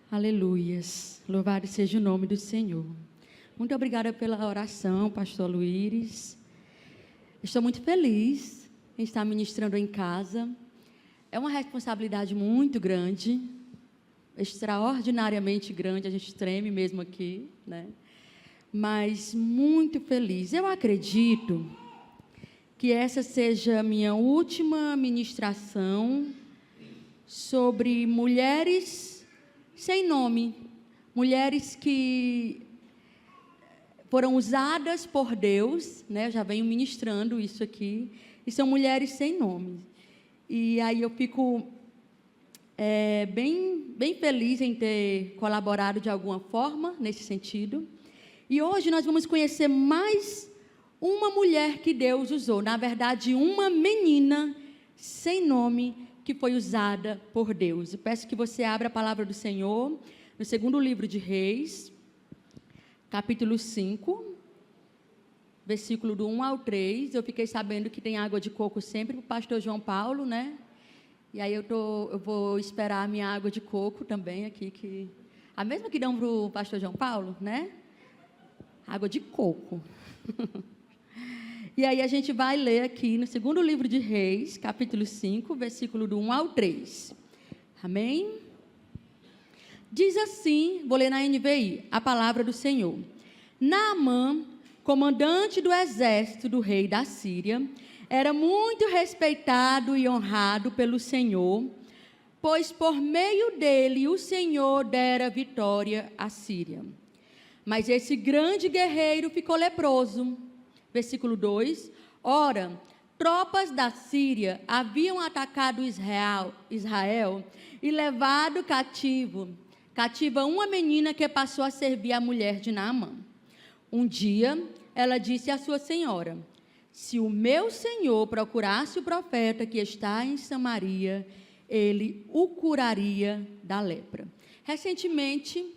Aleluias, louvado seja o nome do Senhor. Muito obrigada pela oração, pastor Luiz. Estou muito feliz em estar ministrando em casa. É uma responsabilidade muito grande, extraordinariamente grande, a gente treme mesmo aqui, né? Mas muito feliz. Eu acredito que essa seja a minha última ministração sobre mulheres sem nome, mulheres que foram usadas por Deus, né? Eu já venho ministrando isso aqui, e são mulheres sem nome. E aí eu fico bem feliz em ter colaborado de alguma forma nesse sentido. E hoje nós vamos conhecer mais uma mulher que Deus usou, na verdade, uma menina sem nome que foi usada por Deus. Eu peço que você abra a palavra do Senhor no segundo livro de Reis, capítulo 5, versículo do 1 ao 3. Eu fiquei sabendo que tem água de coco sempre para o pastor João Paulo, né? E aí eu vou esperar a minha água de coco também aqui, a mesma que dão para o pastor João Paulo, né? Água de coco. E aí a gente vai ler aqui no segundo livro de Reis, capítulo 5, versículo do 1 ao 3. Amém? Diz assim, vou ler na NVI, a palavra do Senhor. Naamã, comandante do exército do rei da Síria, era muito respeitado e honrado pelo Senhor, pois por meio dele o Senhor dera vitória à Síria. Mas esse grande guerreiro ficou leproso. Versículo 2. Ora, tropas da Síria haviam atacado Israel e levado cativa uma menina que passou a servir a mulher de Naamã. Um dia, ela disse à sua senhora: se o meu senhor procurasse o profeta que está em Samaria, ele o curaria da lepra. Recentemente,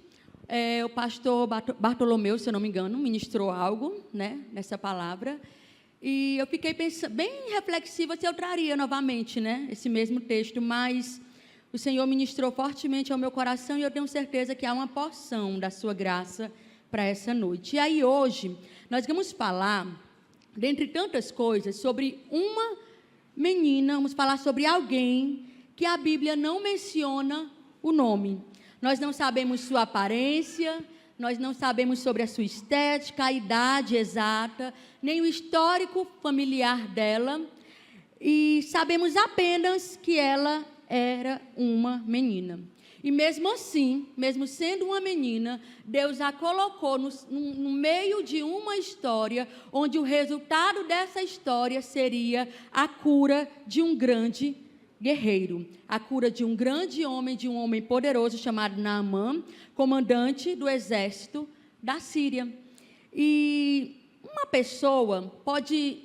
o pastor Bartolomeu, se eu não me engano, ministrou algo, né, nessa palavra, e eu fiquei pensando, bem reflexiva se eu traria novamente, né, esse mesmo texto, mas o Senhor ministrou fortemente ao meu coração e eu tenho certeza que há uma porção da sua graça para essa noite. E aí hoje, nós vamos falar, dentre tantas coisas, sobre uma menina, vamos falar sobre alguém que a Bíblia não menciona o nome. Nós não sabemos sua aparência, nós não sabemos sobre a sua estética, a idade exata, nem o histórico familiar dela, e sabemos apenas que ela era uma menina. E mesmo assim, mesmo sendo uma menina, Deus a colocou no meio de uma história, onde o resultado dessa história seria a cura de um grande guerreiro, a cura de um grande homem, de um homem poderoso chamado Naamã, comandante do exército da Síria. E uma pessoa pode,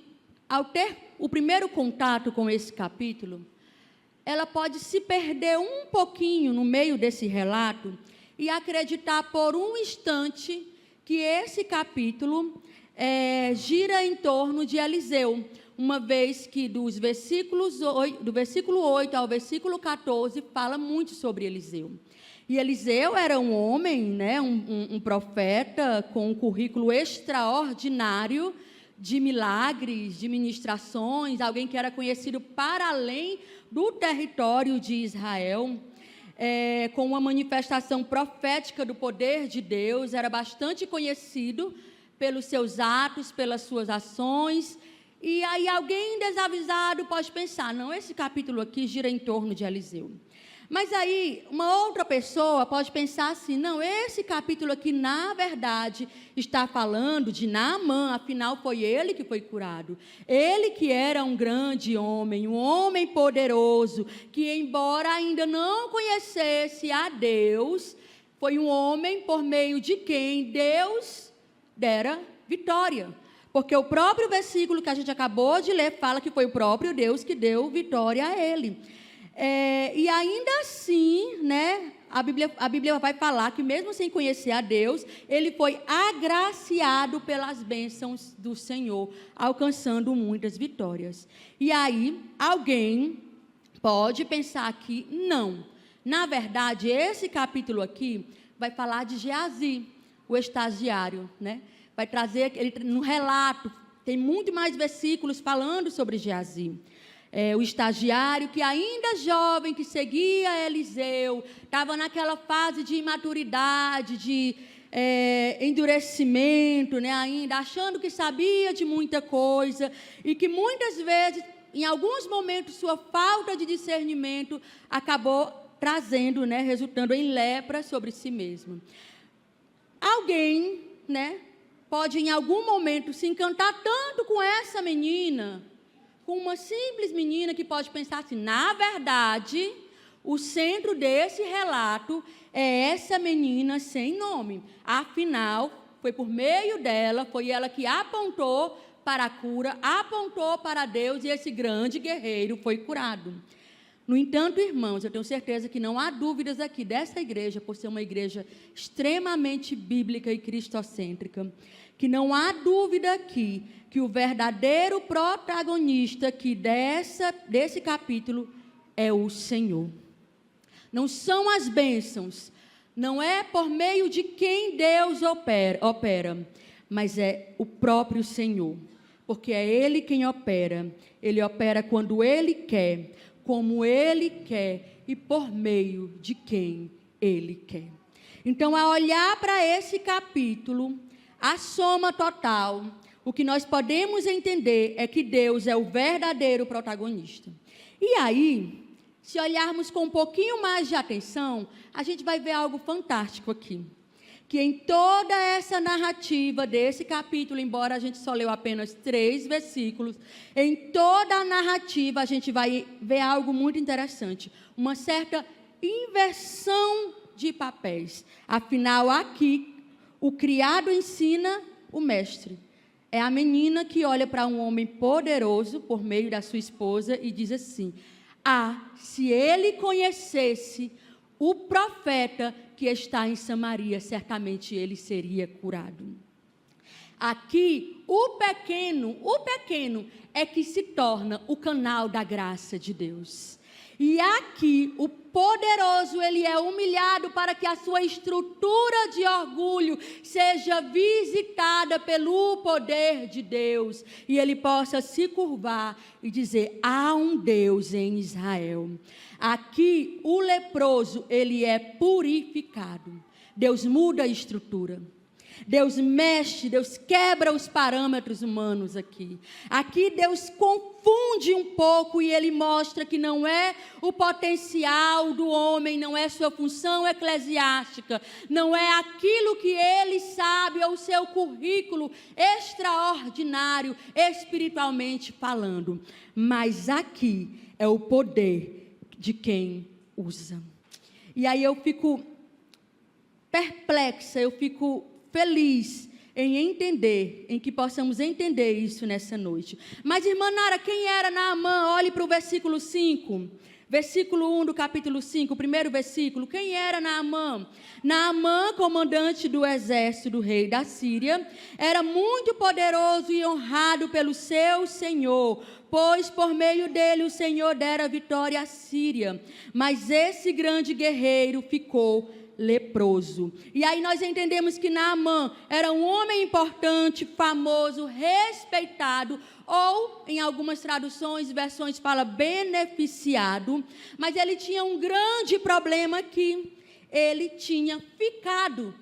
ao ter o primeiro contato com esse capítulo, ela pode se perder um pouquinho no meio desse relato e acreditar por um instante que esse capítulo gira em torno de Eliseu, uma vez que do versículo 8 ao versículo 14 fala muito sobre Eliseu. E Eliseu era um homem, né, um profeta com um currículo extraordinário de milagres, de ministrações, alguém que era conhecido para além do território de Israel, com uma manifestação profética do poder de Deus, era bastante conhecido pelos seus atos, pelas suas ações. E aí alguém desavisado pode pensar, não, esse capítulo aqui gira em torno de Eliseu. Mas aí uma outra pessoa pode pensar assim, não, esse capítulo aqui na verdade está falando de Naamã, afinal foi ele que foi curado. Ele que era um grande homem, um homem poderoso, que embora ainda não conhecesse a Deus, foi um homem por meio de quem Deus dera vitória. Porque o próprio versículo que a gente acabou de ler fala que foi o próprio Deus que deu vitória a ele. E ainda assim, né, a Bíblia vai falar que mesmo sem conhecer a Deus, ele foi agraciado pelas bênçãos do Senhor, alcançando muitas vitórias. E aí, alguém pode pensar que não, Na verdade, esse capítulo aqui vai falar de Geazi, o estagiário, né? Vai trazer no relato, tem muito mais versículos falando sobre Geazi. O estagiário que ainda jovem, que seguia Eliseu, estava naquela fase de imaturidade, de endurecimento, né, ainda achando que sabia de muita coisa, e que muitas vezes, em alguns momentos, sua falta de discernimento acabou trazendo, né, resultando em lepra sobre si mesmo. Alguém, né, pode em algum momento se encantar tanto com essa menina, com uma simples menina, que pode pensar assim: na verdade, o centro desse relato é essa menina sem nome. Afinal, foi por meio dela, foi ela que apontou para a cura, apontou para Deus, e esse grande guerreiro foi curado. No entanto, irmãos, eu tenho certeza que não há dúvidas aqui dessa igreja, por ser uma igreja extremamente bíblica e cristocêntrica, que não há dúvida aqui que o verdadeiro protagonista aqui desse capítulo é o Senhor. Não são as bênçãos, não é por meio de quem Deus opera, mas é o próprio Senhor, porque é Ele quem opera. Ele opera quando Ele quer, como Ele quer e por meio de quem Ele quer. Então, ao olhar para esse capítulo, a soma total, o que nós podemos entender é que Deus é o verdadeiro protagonista. E aí, se olharmos com um pouquinho mais de atenção, a gente vai ver algo fantástico aqui. Que em toda essa narrativa desse capítulo, embora a gente só leu apenas 3 versículos, em toda a narrativa a gente vai ver algo muito interessante. Uma certa inversão de papéis. Afinal, aqui, o criado ensina o mestre. É a menina que olha para um homem poderoso, por meio da sua esposa, e diz assim: se ele conhecesse o profeta que está em Samaria, certamente ele seria curado. Aqui, o pequeno é que se torna o canal da graça de Deus. E aqui, o poderoso, ele é humilhado para que a sua estrutura de orgulho seja visitada pelo poder de Deus. E ele possa se curvar e dizer: há um Deus em Israel. Aqui, o leproso, ele é purificado. Deus muda a estrutura. Deus mexe, Deus quebra os parâmetros humanos aqui. Aqui Deus confunde um pouco e Ele mostra que não é o potencial do homem, não é sua função eclesiástica, não é aquilo que ele sabe ou o seu currículo extraordinário, espiritualmente falando. Mas aqui é o poder de quem usa. E aí eu fico perplexa, eu fico feliz em entender, em que possamos entender isso nessa noite. Mas, irmã Nara, quem era Naamã? Olhe para o versículo 5. Versículo 1 do capítulo 5, o primeiro versículo. Quem era Naamã? Naamã, comandante do exército do rei da Síria, era muito poderoso e honrado pelo seu senhor, pois por meio dele o Senhor dera vitória à Síria. Mas esse grande guerreiro ficou leproso. E aí nós entendemos que Naamã era um homem importante, famoso, respeitado, ou em algumas traduções, versões fala beneficiado, mas ele tinha um grande problema aqui. Ele tinha ficado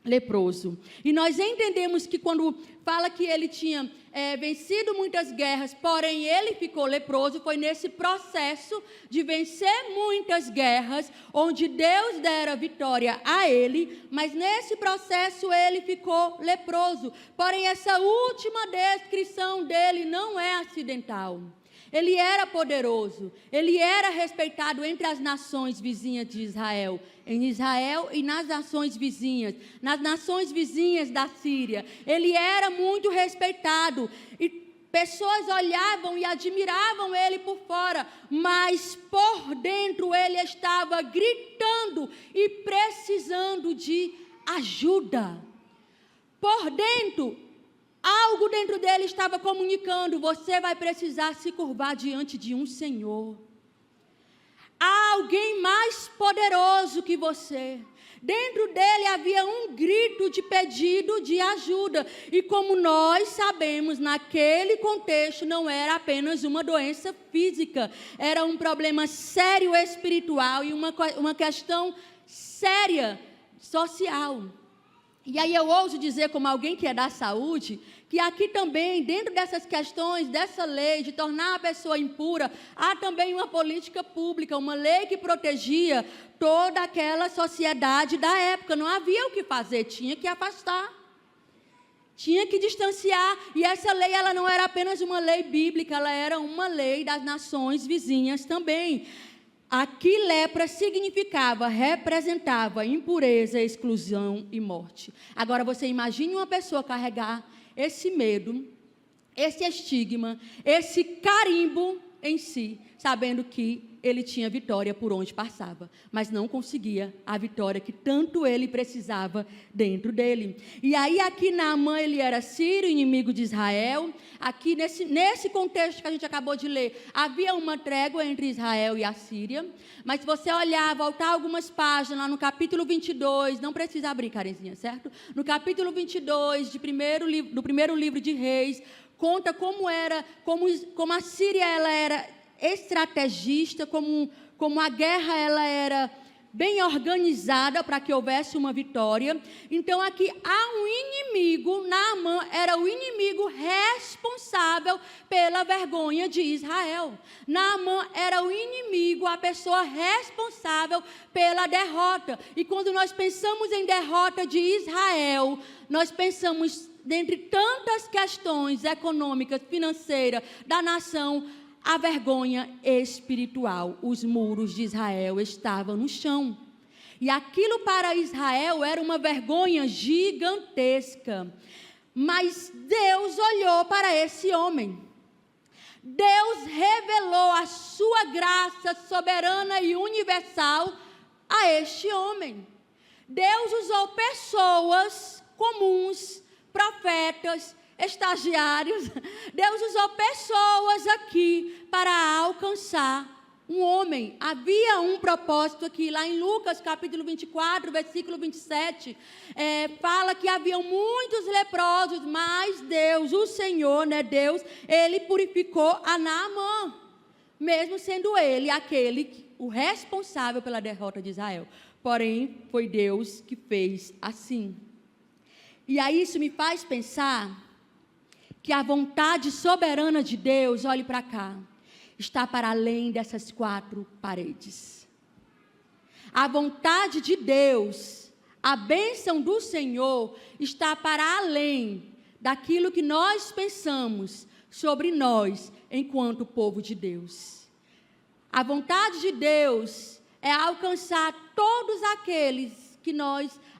leproso. E nós entendemos que quando fala que ele tinha vencido muitas guerras, porém ele ficou leproso, foi nesse processo de vencer muitas guerras, onde Deus dera vitória a ele, mas nesse processo ele ficou leproso. Porém, essa última descrição dele não é acidental. Ele era poderoso, ele era respeitado entre as nações vizinhas de Israel, em Israel e nas nações vizinhas da Síria. Ele era muito respeitado e pessoas olhavam e admiravam ele por fora, mas por dentro ele estava gritando e precisando de ajuda. Por dentro, algo dentro dele estava comunicando: você vai precisar se curvar diante de um Senhor. há alguém mais poderoso que você. Dentro dele havia um grito de pedido de ajuda. E como nós sabemos, naquele contexto não era apenas uma doença física. Era um problema sério espiritual e uma questão séria social. E aí eu ouso dizer, como alguém que é da saúde, que aqui também, dentro dessas questões, dessa lei de tornar a pessoa impura, há também uma política pública, uma lei que protegia toda aquela sociedade da época. Não havia o que fazer, tinha que afastar, tinha que distanciar. E essa lei, ela não era apenas uma lei bíblica, ela era uma lei das nações vizinhas também. Aqui lepra significava, representava impureza, exclusão e morte. Agora você imagine uma pessoa carregar esse medo, esse estigma, esse carimbo em si, sabendo que ele tinha vitória por onde passava, mas não conseguia a vitória que tanto ele precisava dentro dele. E aí aqui Naamã, ele era sírio, inimigo de Israel. Aqui nesse contexto que a gente acabou de ler, havia uma trégua entre Israel e a Síria, mas se você olhar, voltar algumas páginas lá no capítulo 22, não precisa abrir, Karenzinha, certo? No capítulo 22 do primeiro livro de Reis, conta como a Síria ela era estrategista, como a guerra ela era bem organizada para que houvesse uma vitória. Então aqui há um inimigo. Naamã era o inimigo responsável pela vergonha de Israel. Naamã era o inimigo, a pessoa responsável pela derrota. E quando nós pensamos em derrota de Israel, nós pensamos, dentre tantas questões econômicas, financeiras da nação, a vergonha espiritual. Os muros de Israel estavam no chão. E aquilo para Israel era uma vergonha gigantesca. Mas Deus olhou para esse homem. Deus revelou a sua graça soberana e universal a este homem. Deus usou pessoas comuns, profetas, estagiários. Deus usou pessoas aqui para alcançar um homem. Havia um propósito aqui, lá em Lucas capítulo 24, versículo 27, fala que haviam muitos leprosos, mas Deus, o Senhor, Deus, Ele purificou a Naamã, mesmo sendo ele o responsável pela derrota de Israel. Porém, foi Deus que fez assim. E aí isso me faz pensar que a vontade soberana de Deus, olhe para cá, está para além dessas quatro paredes. A vontade de Deus, a bênção do Senhor, está para além daquilo que nós pensamos sobre nós, enquanto povo de Deus. A vontade de Deus é alcançar todos aqueles que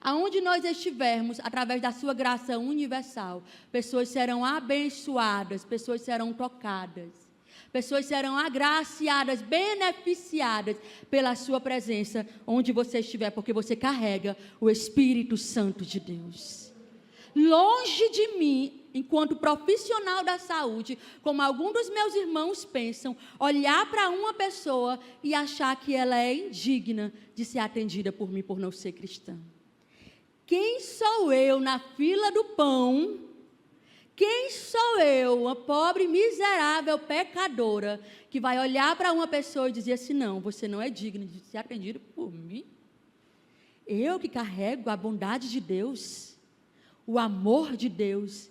aonde nós estivermos, através da sua graça universal, pessoas serão abençoadas, pessoas serão tocadas, pessoas serão agraciadas, beneficiadas pela sua presença, onde você estiver, porque você carrega o Espírito Santo de Deus. Longe de mim, enquanto profissional da saúde, como alguns dos meus irmãos pensam, olhar para uma pessoa e achar que ela é indigna de ser atendida por mim por não ser cristã. Quem sou eu na fila do pão? Quem sou eu, uma pobre, miserável, pecadora, que vai olhar para uma pessoa e dizer assim, não, você não é digna de ser atendido por mim? Eu que carrego a bondade de Deus, o amor de Deus,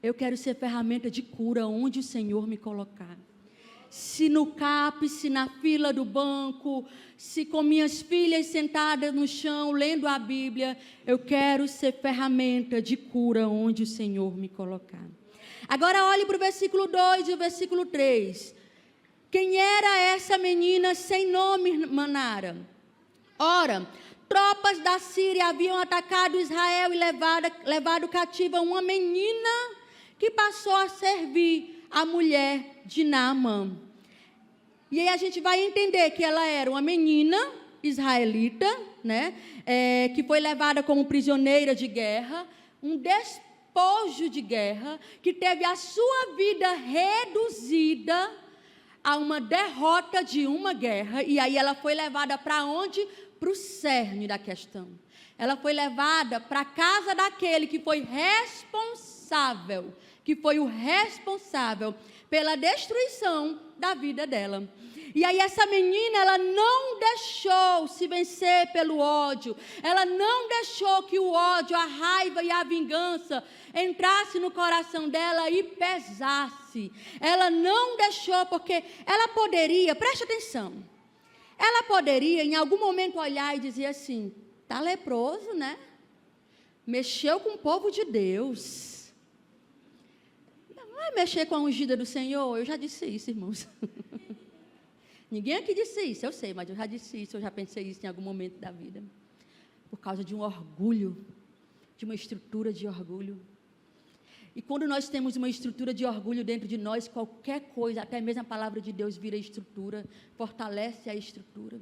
eu quero ser ferramenta de cura onde o Senhor me colocar. Se no CAP, se na fila do banco, se com minhas filhas sentadas no chão, lendo a Bíblia, eu quero ser ferramenta de cura onde o Senhor me colocar. Agora olhe para o versículo 2 e o versículo 3. Quem era essa menina sem nome, Manara? Ora, tropas da Síria haviam atacado Israel e levado cativa uma menina que passou a servir a mulher de Naamã. E aí a gente vai entender que ela era uma menina israelita, que foi levada como prisioneira de guerra, um despojo de guerra, que teve a sua vida reduzida a uma derrota de uma guerra, e aí ela foi levada para onde? Para o cerne da questão. Ela foi levada para a casa daquele que foi o responsável pela destruição da vida dela. E aí essa menina, ela não deixou se vencer pelo ódio, ela não deixou que o ódio, a raiva e a vingança entrasse no coração dela e pesasse. Ela não deixou, porque ela poderia, preste atenção, ela poderia em algum momento olhar e dizer assim, está leproso, né? Mexeu com o povo de Deus. Não vai mexer com a ungida do Senhor? Eu já disse isso, irmãos. Ninguém aqui disse isso, eu sei, mas eu já disse isso, eu já pensei isso em algum momento da vida. Por causa de um orgulho, de uma estrutura de orgulho. E quando nós temos uma estrutura de orgulho dentro de nós, qualquer coisa, até mesmo a palavra de Deus vira estrutura, fortalece a estrutura.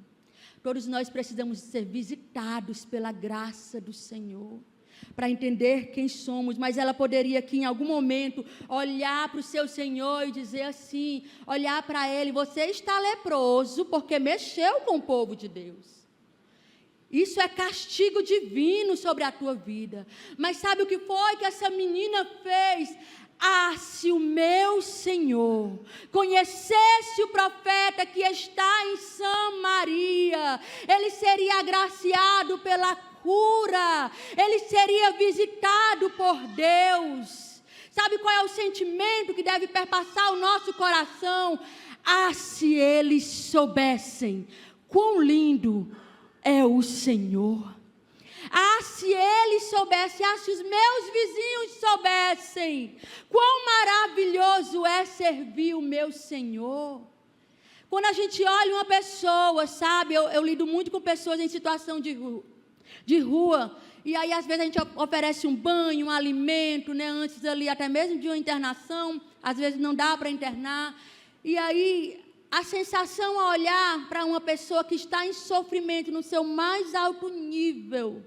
Todos nós precisamos ser visitados pela graça do Senhor, para entender quem somos, mas ela poderia aqui em algum momento olhar para o seu Senhor e dizer assim, olhar para ele, você está leproso porque mexeu com o povo de Deus. Isso é castigo divino sobre a tua vida. Mas sabe o que foi que essa menina fez? Se o meu Senhor conhecesse o profeta que está em Samaria, ele seria agraciado pela cura, ele seria visitado por Deus. Sabe qual é o sentimento que deve perpassar o nosso coração? Se eles soubessem quão lindo é o Senhor. Se eles soubessem, se os meus vizinhos soubessem, quão maravilhoso é servir o meu Senhor. Quando a gente olha uma pessoa, sabe, eu lido muito com pessoas em situação de rua, e aí às vezes a gente oferece um banho, um alimento, né, antes ali até mesmo de uma internação, às vezes não dá para internar, e aí a sensação a olhar para uma pessoa que está em sofrimento no seu mais alto nível,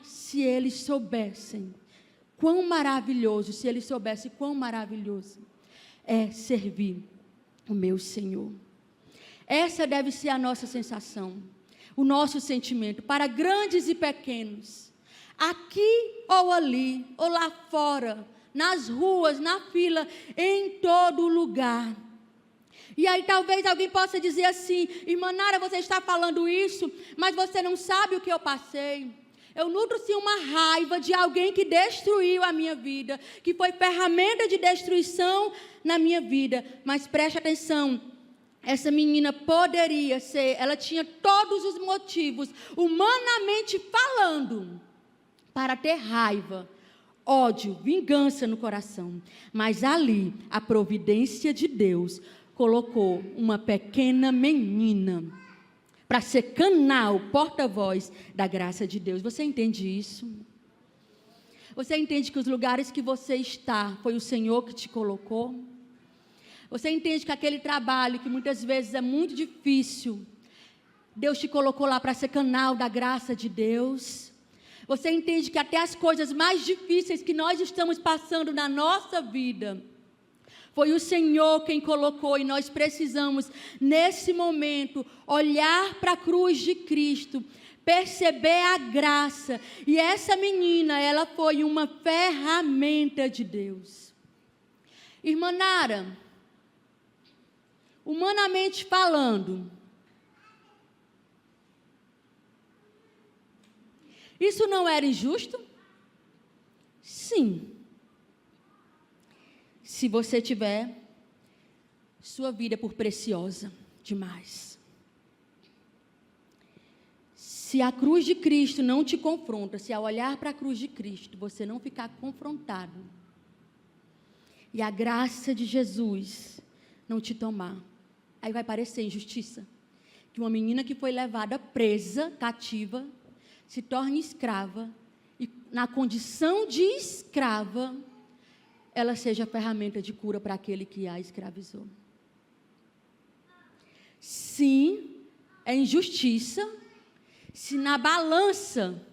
se eles soubessem quão maravilhoso, se eles soubessem quão maravilhoso é servir o meu Senhor. Essa deve ser a nossa sensação, o nosso sentimento, para grandes e pequenos, aqui ou ali, ou lá fora, nas ruas, na fila, em todo lugar. E aí talvez alguém possa dizer assim, irmã Nara, você está falando isso, mas você não sabe o que eu passei. Eu nutro sim uma raiva de alguém que destruiu a minha vida, que foi ferramenta de destruição na minha vida. Mas preste atenção, essa menina poderia ser, ela tinha todos os motivos, humanamente falando, para ter raiva, ódio, vingança no coração. Mas ali, a providência de Deus colocou uma pequena menina para ser canal, porta-voz da graça de Deus. Você entende isso? Você entende que os lugares que você está, foi o Senhor que te colocou? Você entende que aquele trabalho, que muitas vezes é muito difícil, Deus te colocou lá para ser canal da graça de Deus? Você entende que até as coisas mais difíceis que nós estamos passando na nossa vida, foi o Senhor quem colocou, e nós precisamos, nesse momento, olhar para a cruz de Cristo, perceber a graça. E essa menina, ela foi uma ferramenta de Deus. Irmã Nara, humanamente falando, isso não era injusto? Sim. Se você tiver sua vida por preciosa demais. Se a cruz de Cristo não te confronta, se ao olhar para a cruz de Cristo você não ficar confrontado, e a graça de Jesus não te tomar, aí vai parecer injustiça, que uma menina que foi levada presa, cativa, se torne escrava, e na condição de escrava, ela seja ferramenta de cura para aquele que a escravizou. Sim, é injustiça, se na balança,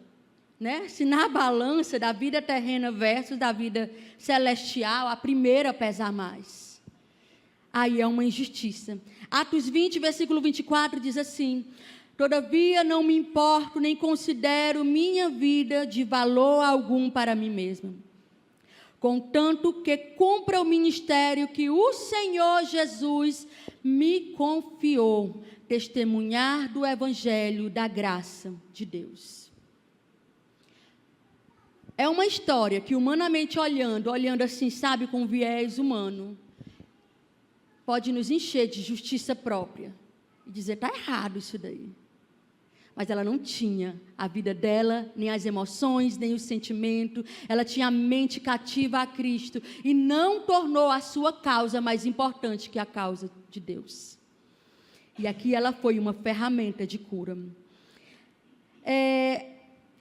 né, se na balança da vida terrena versus da vida celestial, a primeira pesar mais. aí é uma injustiça. Atos 20, versículo 24 diz assim: todavia não me importo, nem considero minha vida de valor algum para mim mesma, contanto que cumpra o ministério que o Senhor Jesus me confiou, testemunhar do evangelho da graça de Deus. É uma história que, humanamente olhando assim, sabe, com viés humano, pode nos encher de justiça própria e dizer, está errado isso daí. Mas ela não tinha a vida dela, nem as emoções, nem o sentimento. Ela tinha a mente cativa a Cristo e não tornou a sua causa mais importante que a causa de Deus. E aqui ela foi uma ferramenta de cura.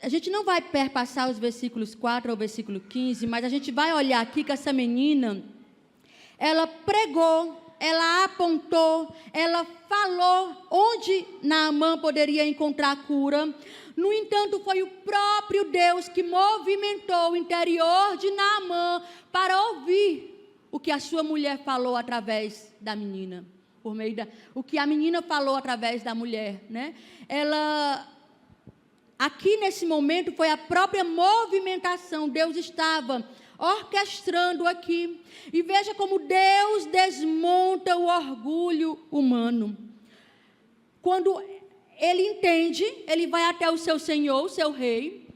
A gente não vai perpassar os versículos 4 ao versículo 15, mas a gente vai olhar aqui que essa menina, ela pregou, ela apontou, ela falou onde Naamã poderia encontrar cura. No entanto, foi o próprio Deus que movimentou o interior de Naamã para ouvir o que a sua mulher falou através da menina, o que a menina falou através da mulher, né? Aqui nesse momento foi a própria movimentação, Deus estava orquestrando aqui. E veja como Deus desmonta o orgulho humano. Quando ele entende, ele vai até o seu senhor, o seu rei,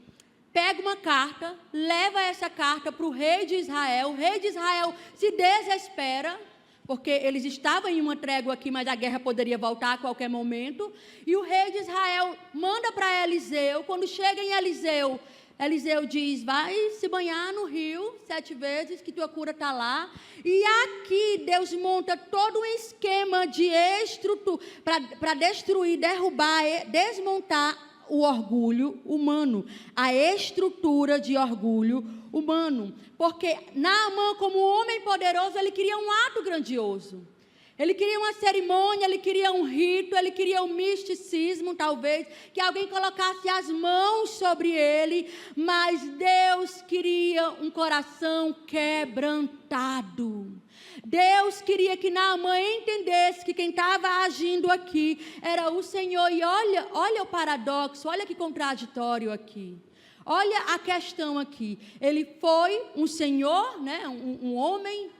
pega uma carta, leva essa carta para o rei de Israel. O rei de Israel se desespera, porque eles estavam em uma trégua aqui, mas a guerra poderia voltar a qualquer momento. E o rei de Israel manda para Eliseu. Quando chega em Eliseu, Eliseu diz, vai se banhar no rio 7 vezes, que tua cura está lá. E aqui Deus monta todo um esquema de estrutura para destruir, derrubar, desmontar o orgulho humano, a estrutura de orgulho humano. Porque Naamã, como homem poderoso, ele queria um ato grandioso. Ele queria uma cerimônia, ele queria um rito, ele queria um misticismo, talvez, que alguém colocasse as mãos sobre ele, mas Deus queria um coração quebrantado. Deus queria que Naamã entendesse que quem estava agindo aqui era o Senhor. E olha o paradoxo, olha que contraditório aqui. Olha a questão aqui. Ele foi um senhor, né, um homem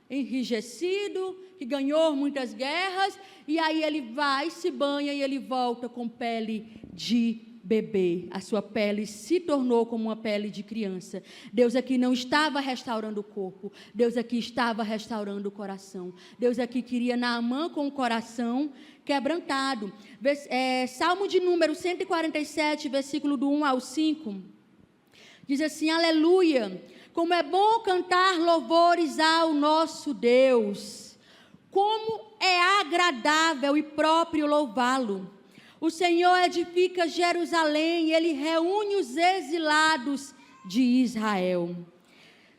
enrijecido, que ganhou muitas guerras, e aí ele vai, se banha e ele volta com pele de bebê. A sua pele se tornou como uma pele de criança. Deus aqui não estava restaurando o corpo, Deus aqui estava restaurando o coração. Deus aqui queria Naamã com o coração quebrantado. Salmo de número 147, versículo do 1 ao 5, diz assim, aleluia, como é bom cantar louvores ao nosso Deus, como é agradável e próprio louvá-lo. O Senhor edifica Jerusalém, Ele reúne os exilados de Israel.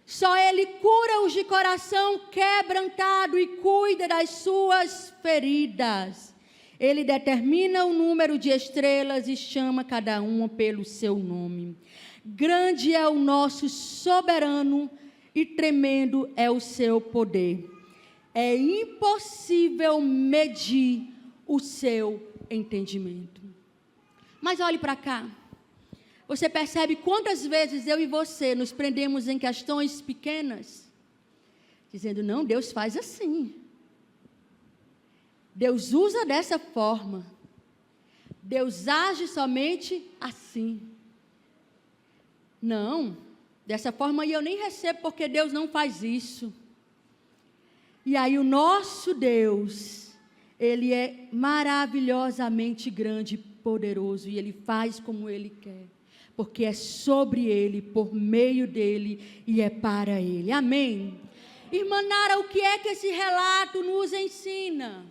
Só Ele cura os de coração quebrantado e cuida das suas feridas. Ele determina o número de estrelas e chama cada uma pelo seu nome. Grande é o nosso soberano e tremendo é o seu poder. É impossível medir o seu entendimento. Mas olhe para cá. Você percebe quantas vezes eu e você nos prendemos em questões pequenas, dizendo, não, Deus faz assim. Deus usa dessa forma. Deus age somente assim. Não, dessa forma eu nem recebo porque Deus não faz isso. E aí o nosso Deus, Ele é maravilhosamente grande e poderoso, e Ele faz como Ele quer, porque é sobre Ele, por meio dEle e é para Ele. Amém? Irmã Nara, o que é que esse relato nos ensina?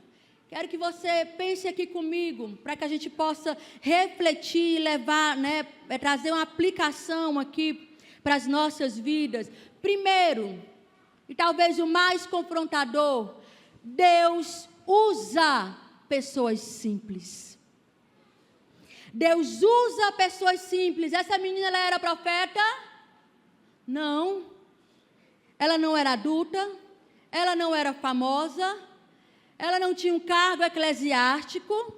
Quero que você pense aqui comigo, para que a gente possa refletir, levar, trazer uma aplicação aqui para as nossas vidas. Primeiro, e talvez o mais confrontador, Deus usa pessoas simples. Deus usa pessoas simples. Essa menina, ela era profeta? Não. Ela não era adulta? Ela não era famosa? ela não tinha um cargo eclesiástico,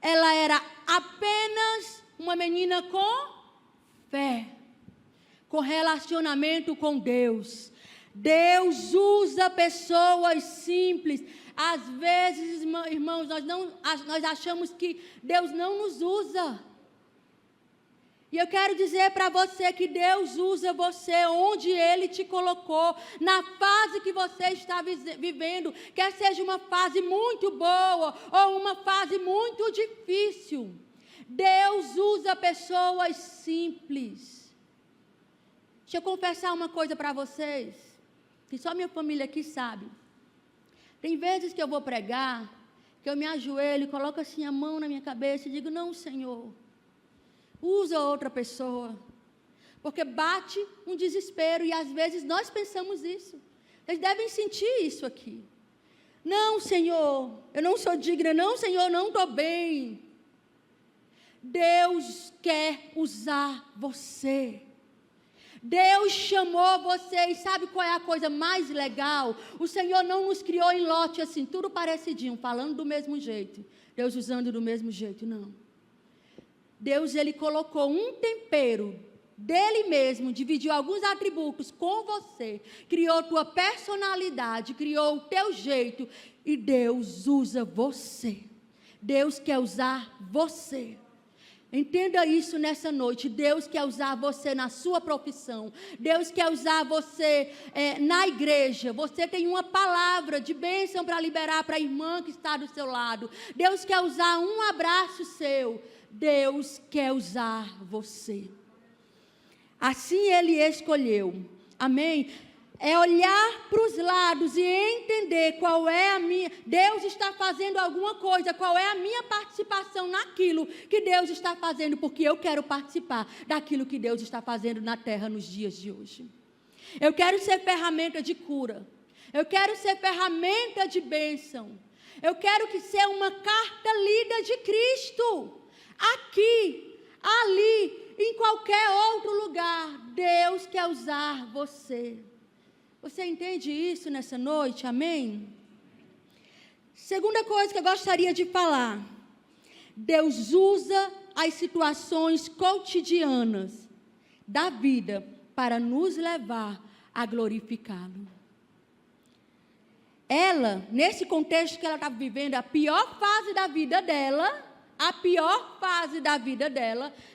ela era apenas uma menina com fé, com relacionamento com Deus. Deus usa pessoas simples. Às vezes, irmãos, nós achamos que Deus não nos usa. E eu quero dizer para você que Deus usa você onde Ele te colocou, na fase que você está vivendo, quer seja uma fase muito boa ou uma fase muito difícil. Deus usa pessoas simples. Deixa eu confessar uma coisa para vocês, que só minha família aqui sabe. Tem vezes que eu vou pregar, que eu me ajoelho, coloco assim a mão na minha cabeça e digo, não, Senhor, usa outra pessoa, porque bate um desespero, e às vezes nós pensamos isso. Vocês devem sentir isso aqui. Não, Senhor, eu não sou digna, não, Senhor, não estou bem. Deus quer usar você. Deus chamou você, e sabe qual é a coisa mais legal? O Senhor não nos criou em lote assim, tudo parecidinho, falando do mesmo jeito, Deus usando do mesmo jeito, não. Deus, Ele colocou um tempero dEle mesmo, dividiu alguns atributos com você, criou tua personalidade, criou o teu jeito, e Deus usa você. Deus quer usar você. Entenda isso nessa noite. Deus quer usar você na sua profissão. Deus quer usar você na igreja. Você tem uma palavra de bênção para liberar para a irmã que está do seu lado. Deus quer usar um abraço seu. Deus quer usar você. Assim Ele escolheu. Amém? É olhar para os lados e entender qual é a minha... Deus está fazendo alguma coisa, qual é a minha participação naquilo que Deus está fazendo, porque eu quero participar daquilo que Deus está fazendo na terra nos dias de hoje. Eu quero ser ferramenta de cura. Eu quero ser ferramenta de bênção. Eu quero ser uma carta lida de Cristo. Aqui, ali, em qualquer outro lugar, Deus quer usar você. Você entende isso nessa noite? Amém? Segunda coisa que eu gostaria de falar. Deus usa as situações cotidianas da vida para nos levar a glorificá-lo. Ela, nesse contexto que ela estava vivendo, a pior fase da vida dela,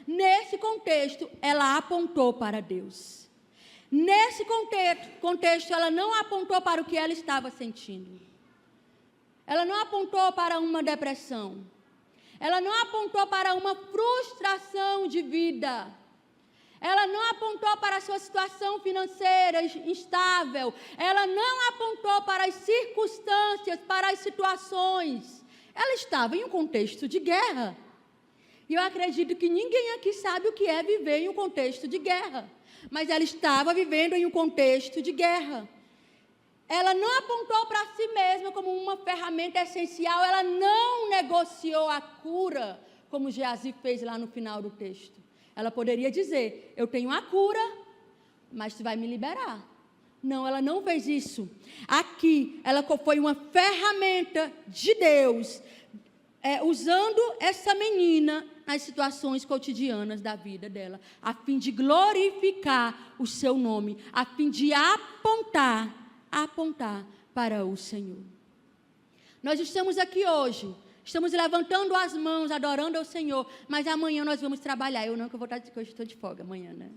nesse contexto, ela apontou para Deus. Nesse contexto, ela não apontou para o que ela estava sentindo. Ela não apontou para uma depressão. Ela não apontou para uma frustração de vida. Ela não apontou para a sua situação financeira instável. Ela não apontou para as circunstâncias, para as situações. Ela estava em um contexto de guerra. E eu acredito que ninguém aqui sabe o que é viver em um contexto de guerra. Mas ela estava vivendo em um contexto de guerra. Ela não apontou para si mesma como uma ferramenta essencial. Ela não negociou a cura, como Geazi fez lá no final do texto. Ela poderia dizer, eu tenho a cura, mas tu vai me liberar. Não, ela não fez isso. Aqui, ela foi uma ferramenta de Deus, usando essa menina nas situações cotidianas da vida dela, a fim de glorificar o seu nome, a fim de apontar para o Senhor. Nós estamos aqui hoje, estamos levantando as mãos, adorando ao Senhor, mas amanhã nós vamos trabalhar. Eu estou de folga amanhã, né?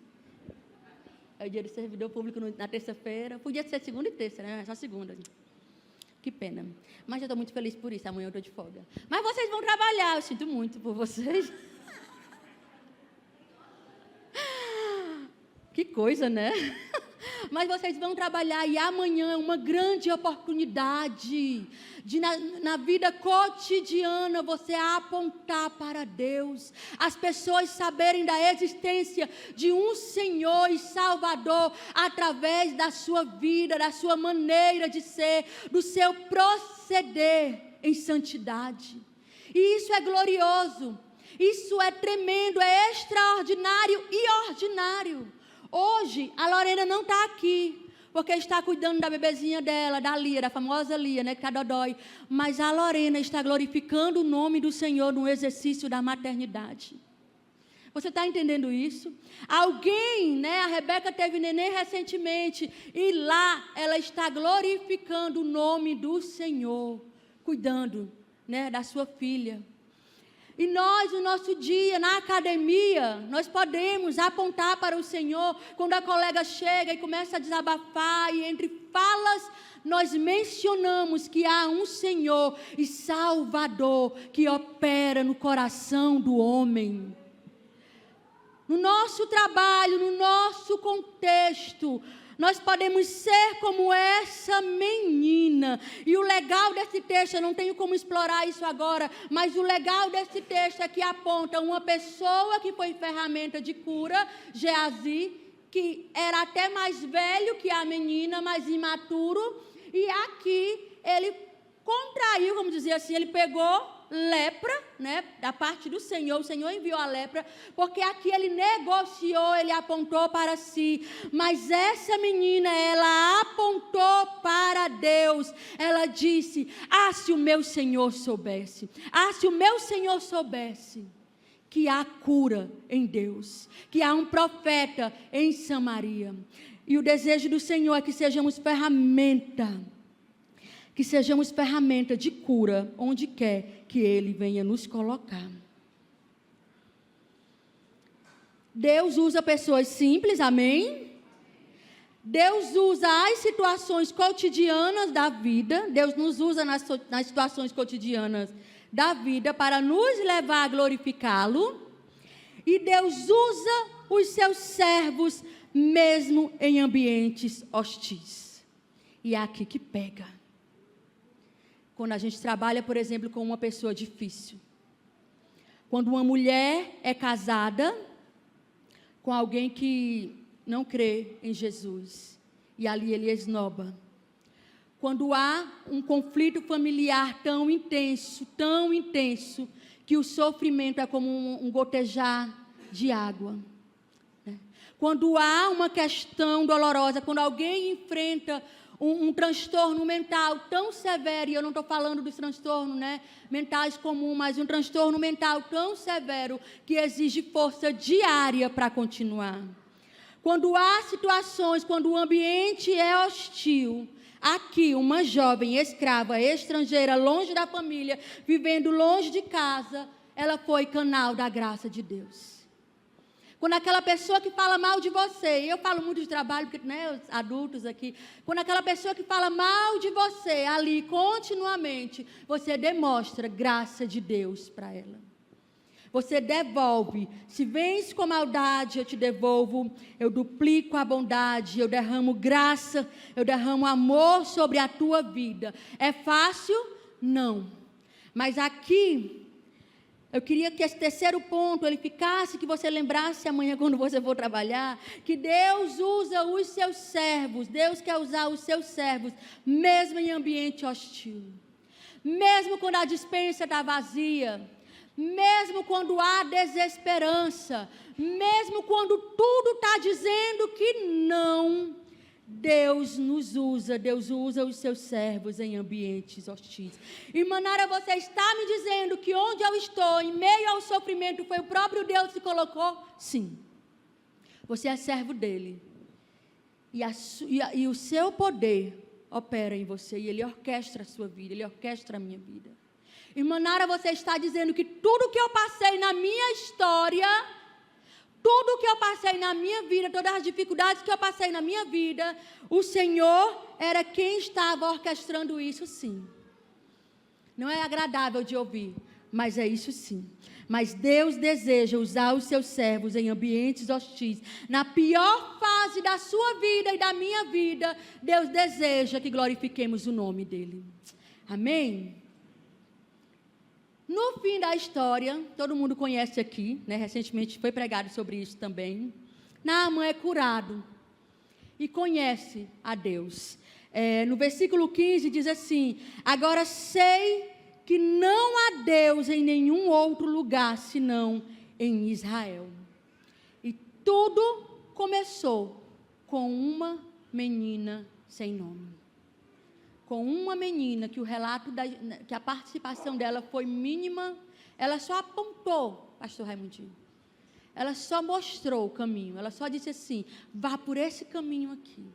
É o dia do servidor público na terça-feira. Podia ser segunda e terça, né? Só segunda. Que pena. Mas eu estou muito feliz por isso. Amanhã eu estou de folga. Mas vocês vão trabalhar. Eu sinto muito por vocês. Que coisa, né? Mas vocês vão trabalhar e amanhã é uma grande oportunidade de na vida cotidiana você apontar para Deus, as pessoas saberem da existência de um Senhor e Salvador através da sua vida, da sua maneira de ser, do seu proceder em santidade. E isso é glorioso, isso é tremendo, é extraordinário e ordinário. Hoje, a Lorena não está aqui, porque está cuidando da bebezinha dela, da Lia, da famosa Lia, né, que está dodói. Mas a Lorena está glorificando o nome do Senhor no exercício da maternidade. Você está entendendo isso? Alguém, né, a Rebeca teve neném recentemente, e lá ela está glorificando o nome do Senhor, cuidando, né, da sua filha. E nós, no nosso dia, na academia, nós podemos apontar para o Senhor, quando a colega chega e começa a desabafar, e entre falas, nós mencionamos que há um Senhor e Salvador que opera no coração do homem. No nosso trabalho, no nosso contexto, nós podemos ser como essa menina. E o legal desse texto, eu não tenho como explorar isso agora, mas o legal desse texto é que aponta uma pessoa que foi ferramenta de cura, Geazi, que era até mais velho que a menina, mais imaturo, e aqui ele contraiu, vamos dizer assim, ele pegou lepra, né, da parte do Senhor, o Senhor enviou a lepra, porque aqui ele negociou, ele apontou para si, mas essa menina, ela apontou para Deus, ela disse, se o meu Senhor soubesse, se o meu Senhor soubesse, que há cura em Deus, que há um profeta em Samaria, e o desejo do Senhor é que sejamos ferramenta de cura, onde quer que Ele venha nos colocar. Deus usa pessoas simples, amém? Deus usa as situações cotidianas da vida, Deus nos usa nas situações cotidianas da vida para nos levar a glorificá-lo, e Deus usa os seus servos mesmo em ambientes hostis. E é aqui que pega. Quando a gente trabalha, por exemplo, com uma pessoa difícil. Quando uma mulher é casada com alguém que não crê em Jesus, e ali ele esnoba. Quando há um conflito familiar tão intenso, que o sofrimento é como um gotejar de água. Né? Quando há uma questão dolorosa, quando alguém enfrenta um transtorno mental tão severo, e eu não estou falando dos transtornos, né, mentais comuns, mas um transtorno mental tão severo que exige força diária para continuar. Quando há situações, quando o ambiente é hostil, aqui uma jovem escrava, estrangeira, longe da família, vivendo longe de casa, ela foi canal da graça de Deus. Quando aquela pessoa que fala mal de você, e eu falo muito de trabalho, porque, né, os adultos aqui, quando aquela pessoa que fala mal de você, ali, continuamente, você demonstra graça de Deus para ela. Você devolve. Se vens com maldade, eu te devolvo, eu duplico a bondade, eu derramo graça, eu derramo amor sobre a tua vida. É fácil? Não. Mas aqui, eu queria que esse terceiro ponto, ele ficasse, que você lembrasse amanhã quando você for trabalhar, que Deus usa os seus servos, Deus quer usar os seus servos, mesmo em ambiente hostil. Mesmo quando a despensa está vazia, mesmo quando há desesperança, mesmo quando tudo está dizendo que não, Deus nos usa, Deus usa os seus servos em ambientes hostis. Irmã Nara, você está me dizendo que onde eu estou, em meio ao sofrimento, foi o próprio Deus que colocou? Sim. Você é servo dele. E o seu poder opera em você, e ele orquestra a sua vida, ele orquestra a minha vida. Irmã Nara, você está dizendo que tudo que eu passei na minha história, tudo que eu passei na minha vida, todas as dificuldades que eu passei na minha vida, o Senhor era quem estava orquestrando isso, sim. Não é agradável de ouvir, mas é isso sim. Mas Deus deseja usar os seus servos em ambientes hostis. Na pior fase da sua vida e da minha vida, Deus deseja que glorifiquemos o nome dEle. Amém? No fim da história, todo mundo conhece aqui, né? Recentemente foi pregado sobre isso também. Naamã é curado e conhece a Deus. No versículo 15 diz assim: agora sei que não há Deus em nenhum outro lugar senão em Israel. E tudo começou com uma menina sem nome. Com uma menina que o relato, que a participação dela foi mínima, ela só apontou, pastor Raimundinho, ela só mostrou o caminho, ela só disse assim, vá por esse caminho aqui.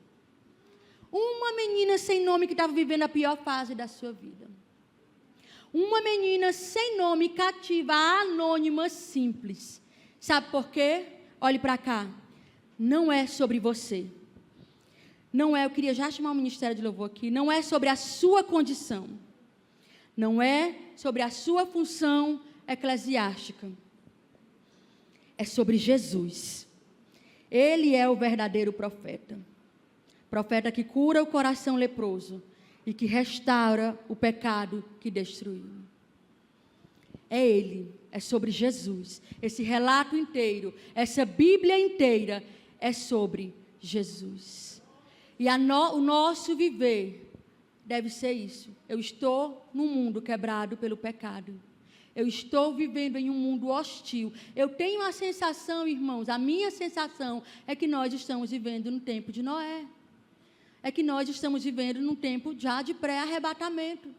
Uma menina sem nome que estava vivendo a pior fase da sua vida. Uma menina sem nome, cativa, anônima, simples. Sabe por quê? Olhe para cá. Não é sobre você. Não é, eu queria já chamar o Ministério de Louvor aqui, não é sobre a sua condição. Não é sobre a sua função eclesiástica. É sobre Jesus. Ele é o verdadeiro profeta. Profeta que cura o coração leproso e que restaura o pecado que destruiu. É Ele, é sobre Jesus. Esse relato inteiro, essa Bíblia inteira é sobre Jesus. E o nosso viver deve ser isso. Eu estou num mundo quebrado pelo pecado. Eu estou vivendo em um mundo hostil. Eu tenho a sensação, irmãos, a minha sensação é que nós estamos vivendo no tempo de Noé. É que nós estamos vivendo num tempo já de pré-arrebatamento.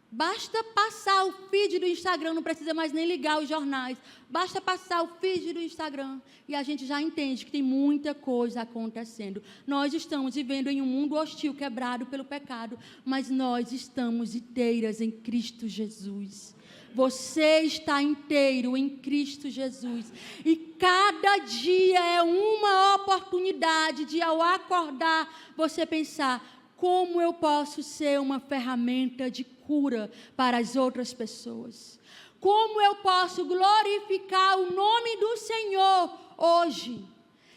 Basta passar o feed do Instagram, não precisa mais nem ligar os jornais. Basta passar o feed do Instagram e a gente já entende que tem muita coisa acontecendo. Nós estamos vivendo em um mundo hostil, quebrado pelo pecado, mas nós estamos inteiras em Cristo Jesus. Você está inteiro em Cristo Jesus. E cada dia é uma oportunidade de, ao acordar, você pensar, como eu posso ser uma ferramenta de cura para as outras pessoas? Como eu posso glorificar o nome do Senhor hoje?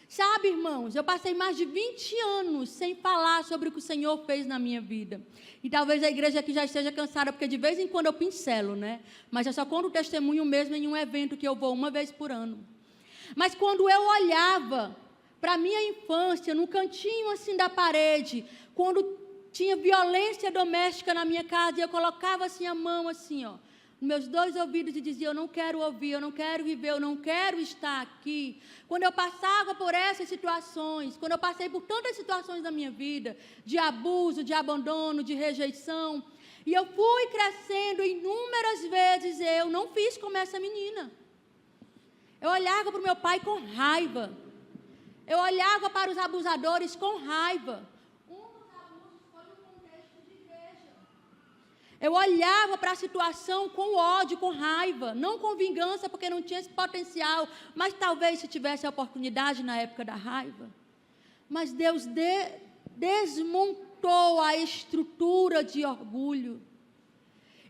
Sabe, irmãos, eu passei mais de 20 anos sem falar sobre o que o Senhor fez na minha vida. E talvez a igreja aqui já esteja cansada, porque de vez em quando eu pincelo, né? Mas eu só conto o testemunho mesmo em um evento que eu vou uma vez por ano. Mas quando eu olhava para a minha infância, no cantinho assim da parede, quando tinha violência doméstica na minha casa, e eu colocava assim a mão assim, ó, nos meus dois ouvidos e dizia, eu não quero ouvir, eu não quero viver, eu não quero estar aqui. Quando eu passava por essas situações, quando eu passei por tantas situações na minha vida, de abuso, de abandono, de rejeição, e eu fui crescendo inúmeras vezes, eu não fiz como essa menina. Eu olhava para o meu pai com raiva. Eu olhava para os abusadores com raiva. Eu olhava para a situação com ódio, com raiva, não com vingança, porque não tinha esse potencial, mas talvez se tivesse a oportunidade na época da raiva. Mas Deus desmontou a estrutura de orgulho.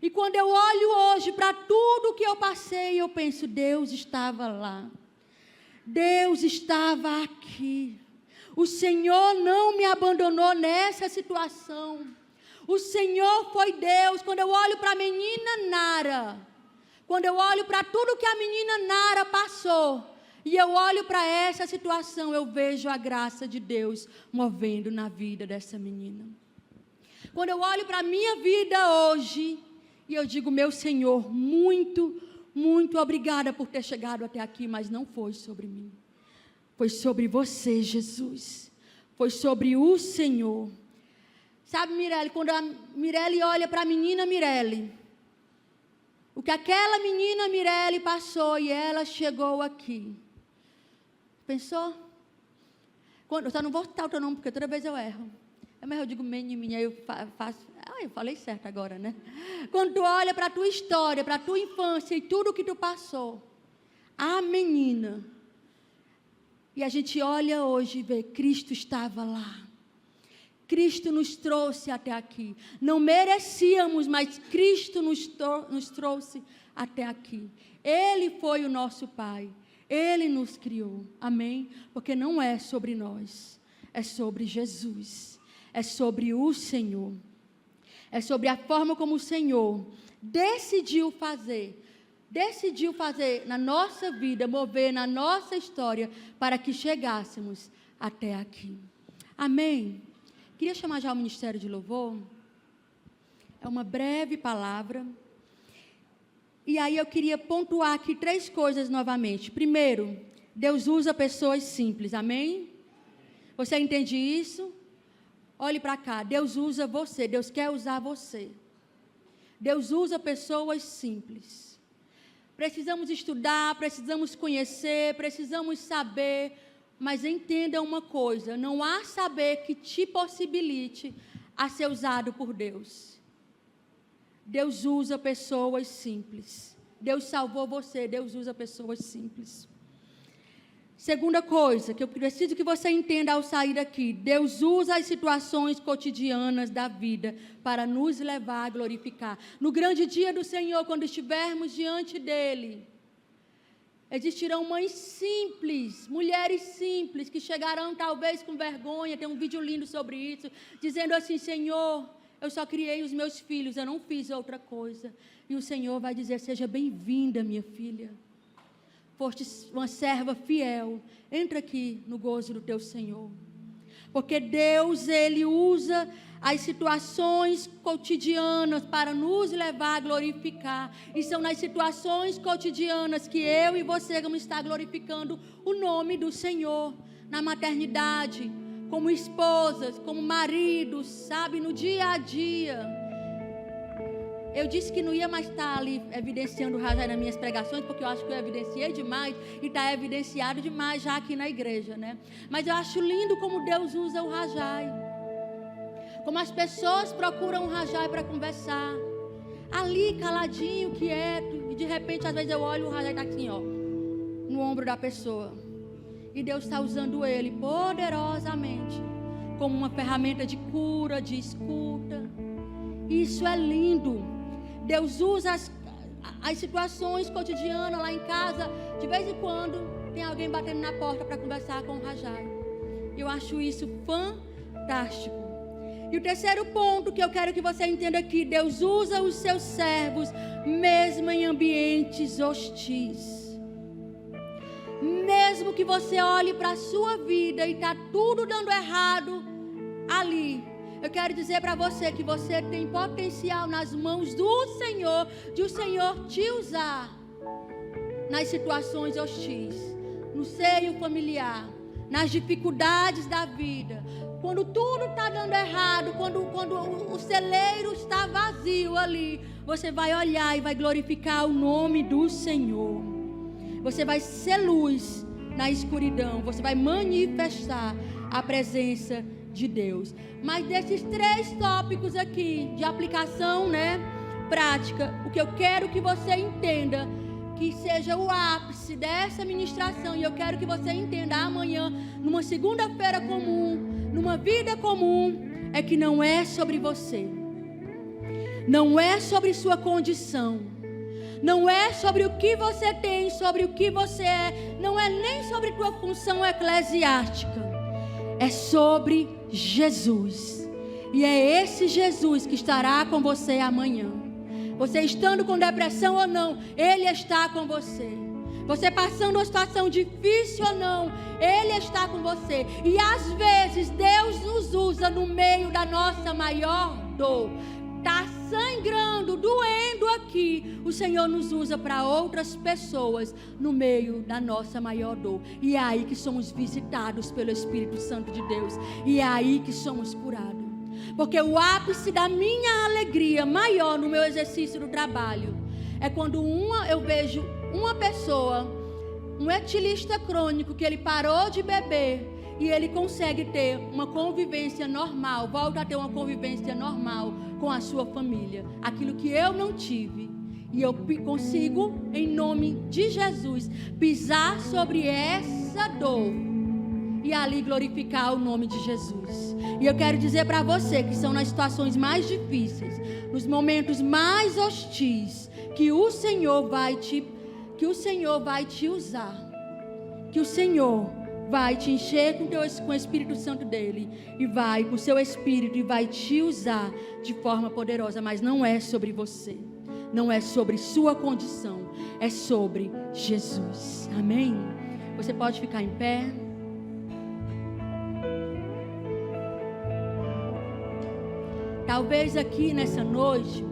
E quando eu olho hoje para tudo que eu passei, eu penso, Deus estava lá. Deus estava aqui. O Senhor não me abandonou nessa situação. O Senhor foi Deus. Quando eu olho para a menina Nara, quando eu olho para tudo que a menina Nara passou, e eu olho para essa situação, eu vejo a graça de Deus movendo na vida dessa menina. Quando eu olho para a minha vida hoje, e eu digo, meu Senhor, muito, muito obrigada por ter chegado até aqui, mas não foi sobre mim. Foi sobre você, Jesus. Foi sobre o Senhor. Sabe, Mirelle, quando a Mirelle olha para a menina Mirelle, o que aquela menina Mirelle passou e ela chegou aqui. Pensou? Eu só não vou citar o teu nome, porque toda vez eu erro. Mas eu digo minha, eu faço... eu falei certo agora, né? Quando tu olha para a tua história, para a tua infância e tudo o que tu passou, a menina, e a gente olha hoje e vê, Cristo estava lá. Cristo nos trouxe até aqui. Não merecíamos, mas Cristo nos trouxe até aqui. Ele foi o nosso Pai. Ele nos criou. Amém? Porque não é sobre nós. É sobre Jesus. É sobre o Senhor. É sobre a forma como o Senhor decidiu fazer na nossa vida, mover na nossa história, para que chegássemos até aqui. Amém? Queria chamar já o Ministério de Louvor. É uma breve palavra. E aí eu queria pontuar aqui 3 coisas novamente. Primeiro, Deus usa pessoas simples, amém? Você entende isso? Olhe para cá, Deus usa você, Deus quer usar você. Deus usa pessoas simples. Precisamos estudar, precisamos conhecer, precisamos saber, mas entenda uma coisa, não há saber que te possibilite a ser usado por Deus. Deus usa pessoas simples. Deus salvou você, Deus usa pessoas simples. Segunda coisa que eu preciso que você entenda ao sair daqui, Deus usa as situações cotidianas da vida para nos levar a glorificar. No grande dia do Senhor, quando estivermos diante dEle, existirão mães simples, mulheres simples, que chegarão talvez com vergonha, tem um vídeo lindo sobre isso, dizendo assim, Senhor, eu só criei os meus filhos, eu não fiz outra coisa. E o Senhor vai dizer, seja bem-vinda, minha filha. Foste uma serva fiel, entra aqui no gozo do teu Senhor. Porque Deus, Ele usa as situações cotidianas para nos levar a glorificar. E são nas situações cotidianas que eu e você vamos estar glorificando o nome do Senhor. Na maternidade, como esposas, como maridos, sabe, no dia a dia. Eu disse que não ia mais estar ali evidenciando o Rajai nas minhas pregações, porque eu acho que eu evidenciei demais e está evidenciado demais já aqui na igreja, né? Mas eu acho lindo como Deus usa o Rajai. Como as pessoas procuram o Rajai para conversar. Ali, caladinho, quieto. E de repente, às vezes eu olho e o Rajai está assim, ó, no ombro da pessoa. E Deus está usando ele poderosamente como uma ferramenta de cura, de escuta. Isso é lindo. Deus usa as situações cotidianas lá em casa. De vez em quando tem alguém batendo na porta para conversar com o Rajai. Eu acho isso fantástico. E o terceiro ponto que eu quero que você entenda aqui, Deus usa os seus servos mesmo em ambientes hostis. Mesmo que você olhe para a sua vida e está tudo dando errado ali, eu quero dizer para você que você tem potencial nas mãos do Senhor, de o Senhor te usar nas situações hostis, no seio familiar, nas dificuldades da vida, quando tudo está dando errado, quando o celeiro está vazio ali, você vai olhar e vai glorificar o nome do Senhor. Você vai ser luz na escuridão, você vai manifestar a presença de Deus. Mas desses 3 tópicos aqui de aplicação, né, prática, o que eu quero que você entenda, que seja o ápice dessa ministração, e eu quero que você entenda amanhã, numa segunda-feira comum, numa vida comum, é que não é sobre você, não é sobre sua condição, não é sobre o que você tem, sobre o que você é, não é nem sobre tua função eclesiástica. É sobre Jesus. E é esse Jesus que estará com você amanhã. Você estando com depressão ou não, Ele está com você. Você passando uma situação difícil ou não, Ele está com você. E às vezes Deus nos usa no meio da nossa maior dor. Está sangrando, doendo aqui. O Senhor nos usa para outras pessoas no meio da nossa maior dor. E é aí que somos visitados pelo Espírito Santo de Deus. E é aí que somos curados. Porque o ápice da minha alegria maior no meu exercício do trabalho é quando eu vejo uma pessoa, um etilista crônico, que ele parou de beber e ele consegue ter uma convivência normal, volta a ter uma convivência normal com a sua família. Aquilo que eu não tive. E eu consigo, em nome de Jesus, pisar sobre essa dor e ali glorificar o nome de Jesus. E eu quero dizer para você que são nas situações mais difíceis, nos momentos mais hostis, que o Senhor vai te usar. Que o Senhor vai te encher com o Espírito Santo dele e vai com o seu Espírito e vai te usar de forma poderosa, mas não é sobre você, não é sobre sua condição, é sobre Jesus. Amém? Você pode ficar em pé. Talvez aqui nessa noite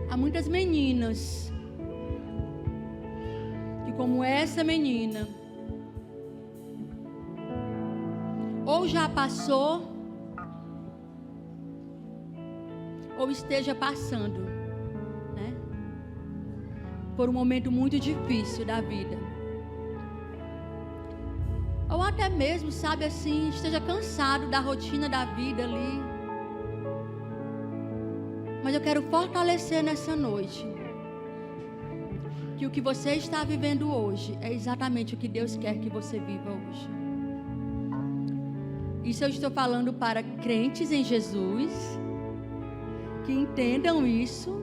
há muitas meninas que, como essa menina, ou já passou, ou esteja passando, né, por um momento muito difícil da vida. Ou até mesmo, sabe assim, esteja cansado da rotina da vida ali. Mas eu quero fortalecer nessa noite que o que você está vivendo hoje é exatamente o que Deus quer que você viva hoje. Isso eu estou falando para crentes em Jesus, que entendam isso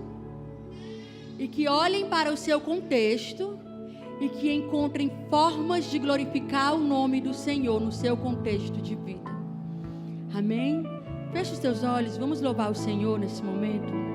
e que olhem para o seu contexto e que encontrem formas de glorificar o nome do Senhor no seu contexto de vida. Amém? Feche os teus olhos, vamos louvar o Senhor nesse momento.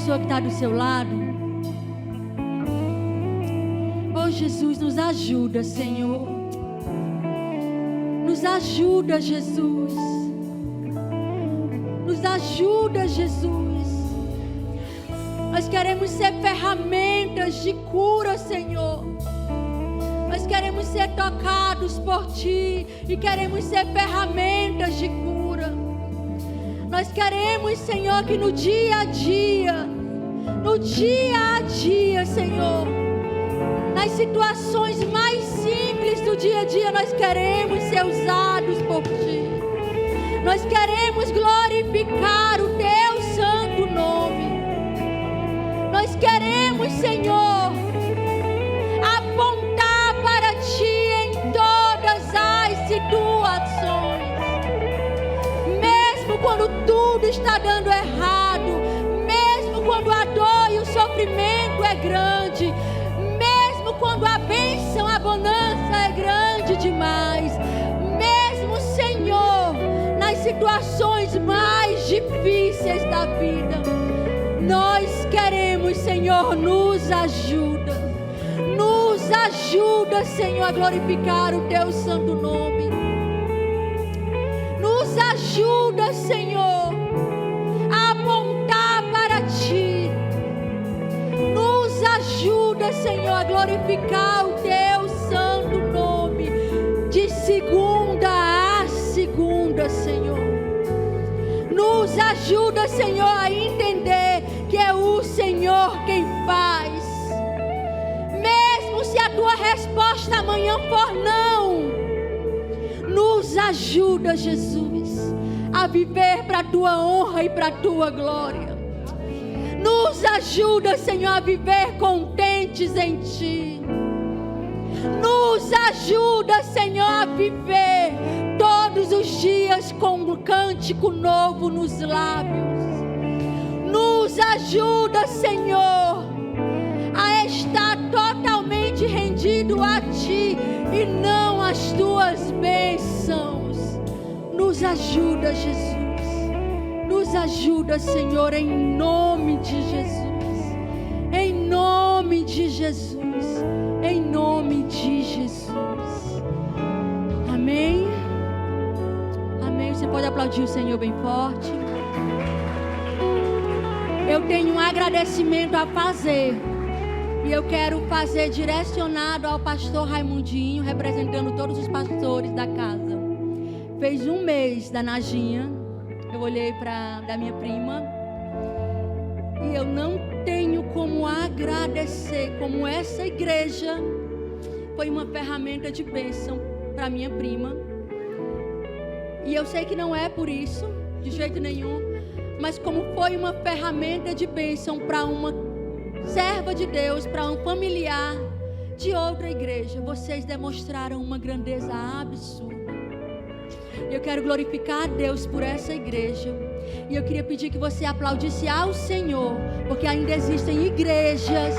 pessoa que está do seu lado. Oh, Jesus, nos ajuda, Senhor. Nos ajuda, Jesus. Nos ajuda, Jesus. Nós queremos ser ferramentas de cura, Senhor. Nós queremos ser tocados por Ti e queremos ser ferramentas de cura. Nós queremos, Senhor, que no dia a dia, Senhor, nas situações mais simples do dia a dia, nós queremos ser usados por Ti. Nós queremos glorificar o Teu santo nome. Nós queremos, Senhor, apontar para Ti em todas as situações. Mesmo quando tudo está dando errado, mesmo quando a dor e o sofrimento é grande, mesmo quando a bênção, a bonança é grande demais, mesmo, Senhor, nas situações mais difíceis da vida, nós queremos, Senhor, nos ajuda. Nos ajuda, Senhor, a glorificar o Teu santo nome. Nos ajuda, Senhor, a apontar para Ti. Nos ajuda, Senhor, a glorificar o Teu santo nome, de segunda a segunda, Senhor. Nos ajuda, Senhor, a entender que é o Senhor quem faz. Mesmo se a Tua resposta amanhã for não, nos ajuda, Jesus, a viver para a Tua honra e para a Tua glória. Nos ajuda, Senhor, a viver contentes em Ti. Nos ajuda, Senhor, a viver todos os dias com um cântico novo nos lábios. Nos ajuda, Senhor, a estar totalmente rendido a Ti e não às Tuas bênçãos. Nos ajuda, Jesus. Nos ajuda, Senhor, em nome de Jesus. Em nome de Jesus. Em nome de Jesus. Amém. Amém. Você pode aplaudir o Senhor bem forte. Eu tenho um agradecimento a fazer. E eu quero fazer direcionado ao pastor Raimundinho, representando todos os pastores da casa. Fez um mês da Najinha. Eu olhei da minha prima. E eu não tenho como agradecer como essa igreja foi uma ferramenta de bênção para minha prima. E eu sei que não é por isso, de jeito nenhum, mas como foi uma ferramenta de bênção para uma serva de Deus, para um familiar de outra igreja. Vocês demonstraram uma grandeza absurda. Eu quero glorificar a Deus por essa igreja. E eu queria pedir que você aplaudisse ao Senhor, porque ainda existem igrejas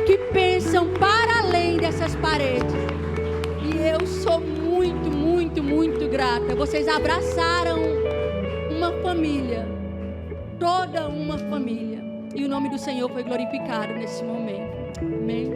que pensam para além dessas paredes. E eu sou muito, muito, muito grata. Vocês abraçaram uma família, toda uma família. E o nome do Senhor foi glorificado nesse momento. Amém.